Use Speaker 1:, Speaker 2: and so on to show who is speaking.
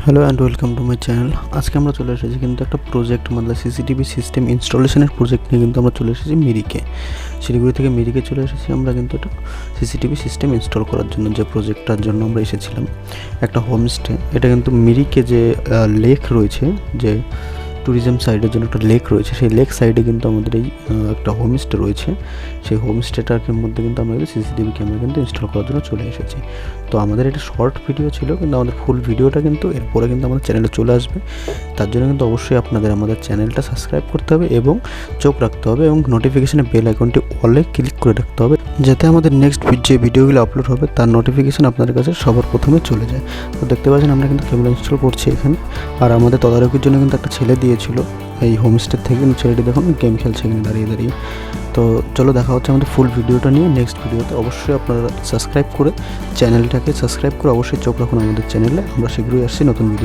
Speaker 1: Hello and welcome to my channel. আজকে আমরা চলে এসেছি কিন্তু একটা প্রজেক্ট মানে সিসিটিভি সিস্টেম ইনস্টলেশনের প্রজেক্ট নিয়ে কিন্তু আমরা চলে এসেছি মিরিকে। শিলিগুড়ি থেকে মিরিকে চলে এসেছি আমরা কিন্তু একটা সিসিটিভি সিস্টেম ইনস্টল করার জন্য, যে প্রজেক্টটার জন্য আমরা এসেছিলাম। একটা হোমস্টে, এটা কিন্তু মিরিকে যে লেক রয়েছে, যে ট্যুরিজম সাইডের জন্য একটা লেক রয়েছে, সেই লেক সাইডে কিন্তু আমাদের এই একটা হোমস্টে রয়েছে। সেই হোমস্টেটার মধ্যে কিন্তু আমরা সিসিটিভি ক্যামেরা কিন্তু ইনস্টল করার জন্য চলে এসেছি। তো আমাদের এটা শর্ট ভিডিও ছিল, কিন্তু আমাদের ফুল ভিডিওটা কিন্তু এরপরে কিন্তু আমাদের চ্যানেলে চলে আসবে। তার জন্য কিন্তু অবশ্যই আপনাদের আমাদের চ্যানেলটা সাবস্ক্রাইব করতে হবে এবং চোখ রাখতে হবে, এবং নোটিফিকেশানে বেল আইকনটি অলে ক্লিক করে রাখতে হবে, যাতে আমাদের নেক্সট যে ভিডিওগুলো আপলোড হবে তার নোটিফিকেশান আপনাদের কাছে সবার প্রথমে চলে যায়। তো দেখতে পাচ্ছেন আমরা কিন্তু ক্যামেরা ইনস্টল করছি এখানে, আর আমাদের তদারকির জন্য কিন্তু একটা ছেলে দিয়েছিল এই হোমস্টে থেকে। কিন্তু ছেলেটি দেখুন গেম খেলছে এখানে দাঁড়িয়ে দাঁড়িয়ে। তো চলো দেখা হচ্ছে আমাদের ফুল ভিডিওটা নিয়ে নেক্সট ভিডিওতে। অবশ্যই আপনারা চ্যানেলটাকে সাবস্ক্রাইব করে অবশ্যই চোখ রাখুন আমাদের চ্যানেলে। আমরা শীঘ্রই আসছি নতুন ভিডিও।